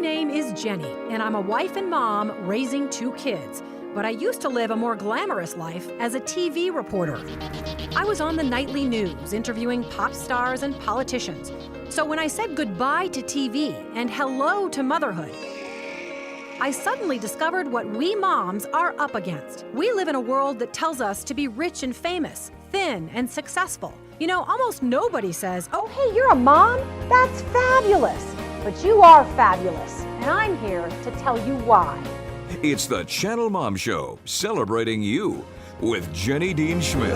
name is Jenny, and I'm a wife and mom raising 2 kids. But I used to live a more glamorous life as a TV reporter. I was on the nightly news interviewing pop stars and politicians. So when I said goodbye to TV and hello to motherhood, I suddenly discovered what we moms are up against. We live in a world that tells us to be rich and famous, thin and successful. You know, almost nobody says, "Oh, hey, you're a mom? That's fabulous." But you are fabulous, and I'm here to tell you why. It's the Channelmom Show, celebrating you with Jenny Dean Schmidt.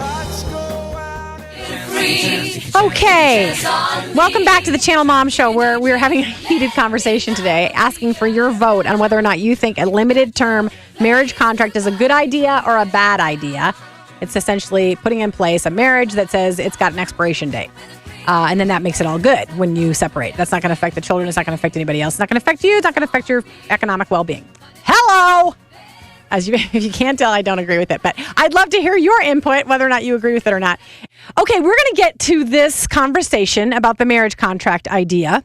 Okay, welcome back to the Channelmom Show, where we're having a heated conversation today, asking for your vote on whether or not you think a limited-term marriage contract is a good idea or a bad idea. It's essentially putting in place a marriage that says it's got an expiration date. And then that makes it all good when you separate. That's not going to affect the children. It's not going to affect anybody else. It's not going to affect you. It's not going to affect your economic well-being. Hello! If you can't tell, I don't agree with it. But I'd love to hear your input, whether or not you agree with it or not. Okay, we're going to get to this conversation about the marriage contract idea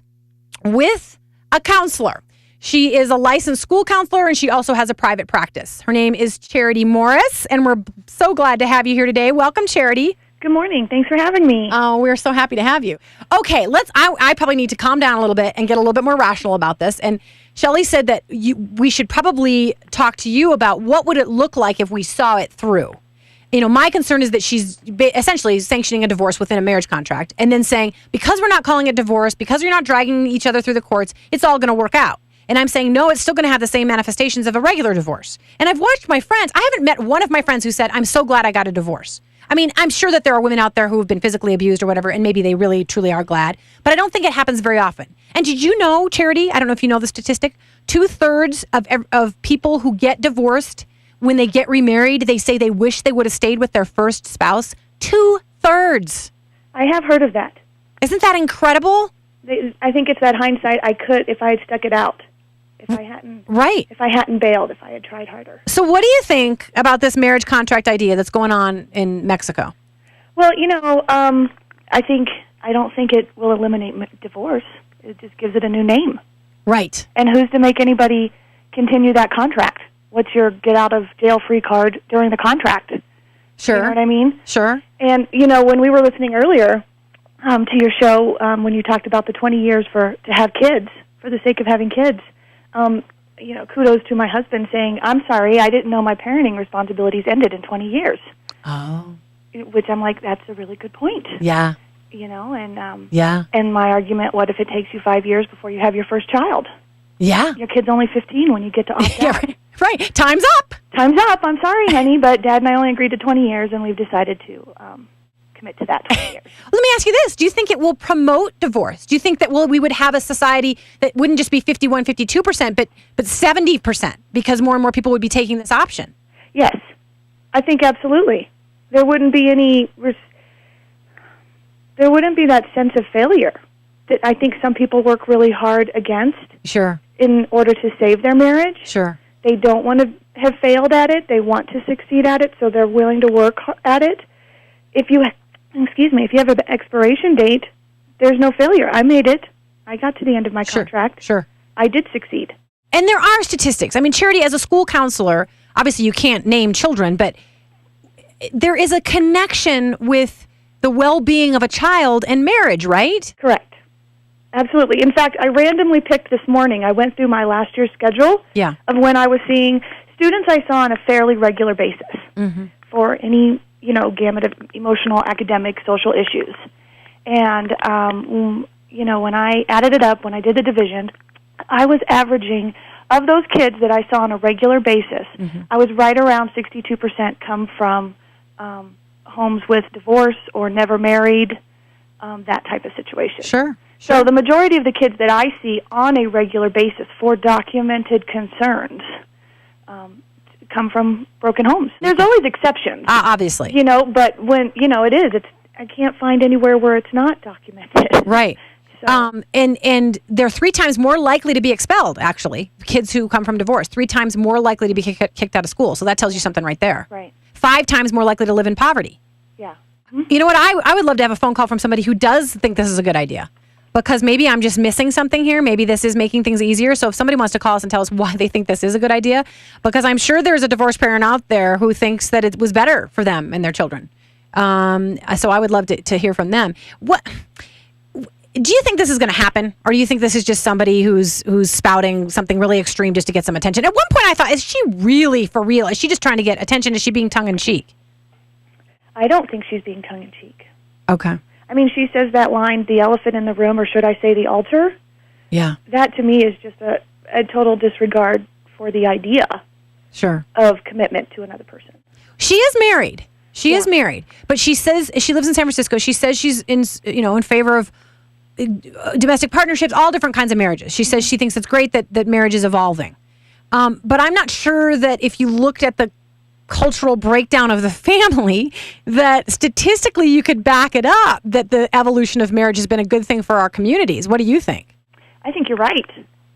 with a counselor. She is a licensed school counselor, and she also has a private practice. Her name is Charity Morris, and we're so glad to have you here today. Welcome, Charity. Good morning. Thanks for having me. Oh, we're so happy to have you. Okay, I probably need to calm down a little bit and get a little bit more rational about this. And Shelley said that we should probably talk to you about what would it look like if we saw it through. You know, my concern is that she's essentially sanctioning a divorce within a marriage contract and then saying, because we're not calling it divorce, because you're not dragging each other through the courts, it's all going to work out. And I'm saying, no, it's still going to have the same manifestations of a regular divorce. And I've watched my friends. I haven't met one of my friends who said, I'm so glad I got a divorce. I mean, I'm sure that there are women out there who have been physically abused or whatever, and maybe they really, truly are glad. But I don't think it happens very often. And did you know, Charity, I don't know if you know the statistic, 2/3 of people who get divorced, when they get remarried, they say they wish they would have stayed with their first spouse. 2/3. I have heard of that. Isn't that incredible? I think it's that hindsight. I could, if I had stuck it out. If I hadn't bailed, if I had tried harder. So what do you think about this marriage contract idea that's going on in Mexico? Well, I don't think it will eliminate divorce. It just gives it a new name. Right. And who's to make anybody continue that contract? What's your get-out-of-jail-free card during the contract? Sure. You know what I mean? Sure. And, when we were listening earlier to your show, when you talked about the 20 years to have kids, for the sake of having kids, kudos to my husband saying, I'm sorry, I didn't know my parenting responsibilities ended in 20 years. Oh. Which I'm like, that's a really good point. Yeah. And my argument, what if it takes you 5 years before you have your first child? Yeah. Your kid's only 15 when you get to opt out. Right. Time's up. Time's up. I'm sorry, honey, but Dad and I only agreed to 20 years, and we've decided to commit to that 20 years. Let me ask you this. Do you think it will promote divorce? Do you think that we would have a society that wouldn't just be 51, 52%, but 70%, because more and more people would be taking this option? Yes. I think absolutely. There wouldn't be that sense of failure that I think some people work really hard against. Sure. In order to save their marriage. Sure. They don't want to have failed at it. They want to succeed at it, so they're willing to work at it. If you have an expiration date, there's no failure. I made it. I got to the end of my contract. Sure. I did succeed. And there are statistics. I mean, Charity, as a school counselor, obviously you can't name children, but there is a connection with the well-being of a child and marriage, right? Correct. Absolutely. In fact, I randomly picked this morning. I went through my last year's schedule of when I was seeing students I saw on a fairly regular basis for any gamut of emotional, academic, social issues. And, when I added it up, when I did the division, I was averaging, of those kids that I saw on a regular basis, I was right around 62% come from homes with divorce or never married, that type of situation. Sure. So the majority of the kids that I see on a regular basis for documented concerns come from broken homes. There's always exceptions. Obviously. But when, I can't find anywhere where it's not documented. Right. So. And they're 3 times more likely to be expelled, actually. Kids who come from divorce, 3 times more likely to be kicked out of school. So that tells you something right there. Right. 5 times more likely to live in poverty. Yeah. You know what? I would love to have a phone call from somebody who does think this is a good idea. because maybe I'm just missing something here. Maybe this is making things easier. So if somebody wants to call us and tell us why they think this is a good idea, because I'm sure there's a divorced parent out there who thinks that it was better for them and their children. So I would love to hear from them. What do you think this is going to happen? Or do you think this is just somebody who's spouting something really extreme just to get some attention? At one point I thought, is she really for real? Is she just trying to get attention? Is she being tongue-in-cheek? I don't think she's being tongue-in-cheek. Okay. I mean, she says that line, the elephant in the room, or should I say the altar? Yeah. That to me is just a total disregard for the idea of commitment to another person. She is married. She is married. But she says, she lives in San Francisco. She says she's in favor of domestic partnerships, all different kinds of marriages. She says she thinks it's great that marriage is evolving. But I'm not sure that if you looked at the cultural breakdown of the family, that statistically you could back it up, that the evolution of marriage has been a good thing for our communities. What do you think? I think you're right.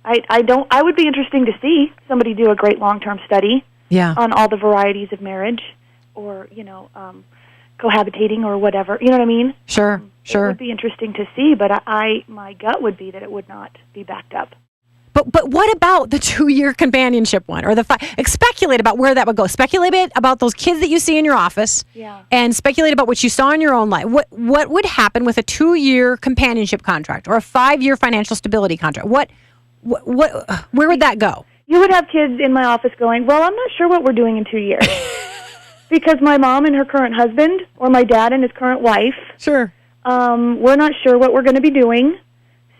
I would be interesting to see somebody do a great long-term study on all the varieties of marriage, or, cohabitating or whatever. You know what I mean? Sure. It would be interesting to see, but my gut would be that it would not be backed up. But what about the 2-year companionship one, or speculate about where that would go? Speculate about those kids that you see in your office, and speculate about what you saw in your own life. What would happen with a 2-year companionship contract or a 5-year financial stability contract? Where would that go? You would have kids in my office going, well, I'm not sure what we're doing in 2 years. Because my mom and her current husband, or my dad and his current wife, we're not sure what we're going to be doing.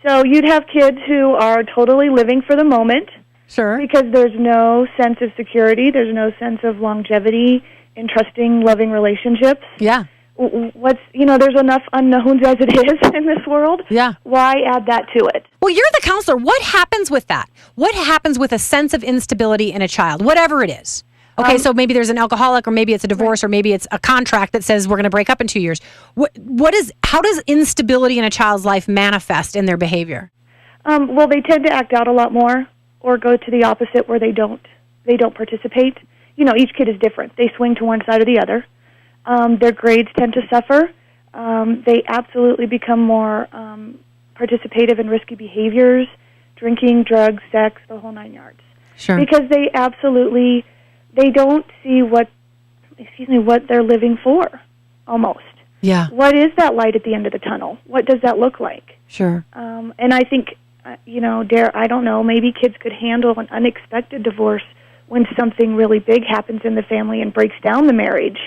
So you'd have kids who are totally living for the moment. Because there's no sense of security, there's no sense of longevity in trusting, loving relationships. Yeah. There's enough unknowns as it is in this world. Yeah. Why add that to it? Well, you're the counselor. What happens with that? What happens with a sense of instability in a child, whatever it is? Okay, so maybe there's an alcoholic, or maybe it's a divorce, or maybe it's a contract that says we're going to break up in 2 years. How does instability in a child's life manifest in their behavior? Well, they tend to act out a lot more, or go to the opposite where they don't participate. Each kid is different. They swing to one side or the other. Their grades tend to suffer. They absolutely become more participative in risky behaviors, drinking, drugs, sex, the whole 9 yards. Sure. Because they don't see what they're living for, almost. Yeah. What is that light at the end of the tunnel? What does that look like? Sure. And I think, I don't know, maybe kids could handle an unexpected divorce when something really big happens in the family and breaks down the marriage,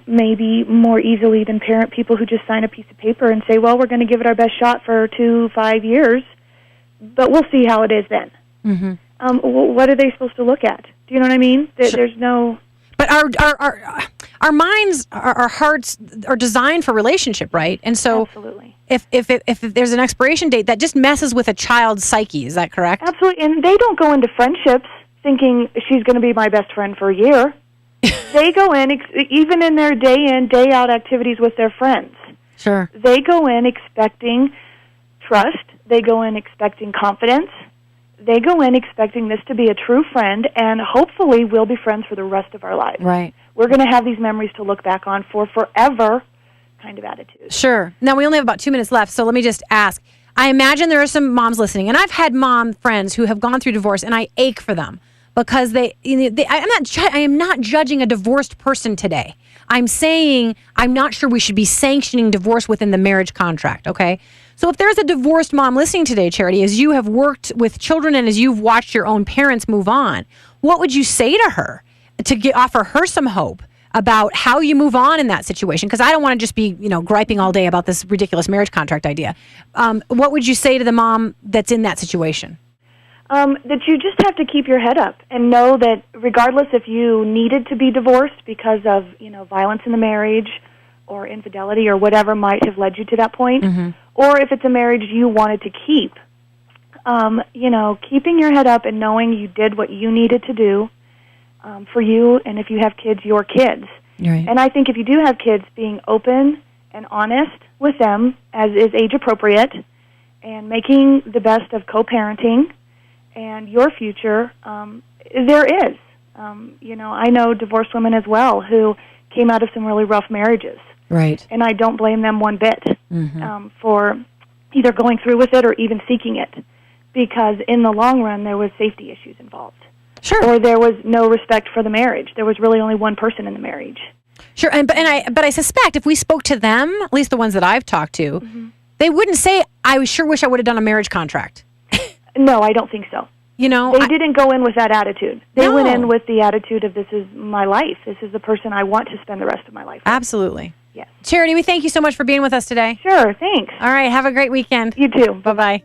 maybe more easily than people who just sign a piece of paper and say, well, we're going to give it our best shot for 5 years, but we'll see how it is then. Mm-hmm. What are they supposed to look at? Do you know what I mean? There's no... But our minds, our hearts are designed for relationship, right? And so absolutely. If there's an expiration date, that just messes with a child's psyche. Is that correct? Absolutely. And they don't go into friendships thinking she's going to be my best friend for a year. They go in, even in their day in, day out activities with their friends. Sure. They go in expecting trust. They go in expecting confidence. They go in expecting this to be a true friend, and hopefully we'll be friends for the rest of our lives. Right. We're going to have these memories to look back on for forever kind of attitude. Sure. Now, we only have about 2 minutes left, so let me just ask. I imagine there are some moms listening, and I've had mom friends who have gone through divorce, and I ache for them because I am not judging a divorced person today. I'm saying I'm not sure we should be sanctioning divorce within the marriage contract, okay? So if there's a divorced mom listening today, Charity, as you have worked with children and as you've watched your own parents move on, what would you say to her to offer her some hope about how you move on in that situation? Because I don't want to just be, griping all day about this ridiculous marriage contract idea. What would you say to the mom that's in that situation? That you just have to keep your head up and know that regardless if you needed to be divorced because of, violence in the marriage or infidelity or whatever might have led you to that point, or if it's a marriage you wanted to keep, keeping your head up and knowing you did what you needed to do for you, and if you have kids, your kids. Right. And I think if you do have kids, being open and honest with them as is age appropriate, and making the best of co-parenting and your future, there is. I know divorced women as well who came out of some really rough marriages. Right. And I don't blame them one bit for either going through with it or even seeking it, because in the long run there was safety issues involved. Sure. Or there was no respect for the marriage. There was really only one person in the marriage. Sure, but I suspect if we spoke to them, at least the ones that I've talked to, they wouldn't say, "I sure wish I would have done a marriage contract." No, I don't think so. You know, they didn't go in with that attitude. They went in with the attitude of, this is my life. This is the person I want to spend the rest of my life with. Absolutely. Yes. Charity, we thank you so much for being with us today. Sure, thanks. All right, have a great weekend. You too. Bye-bye.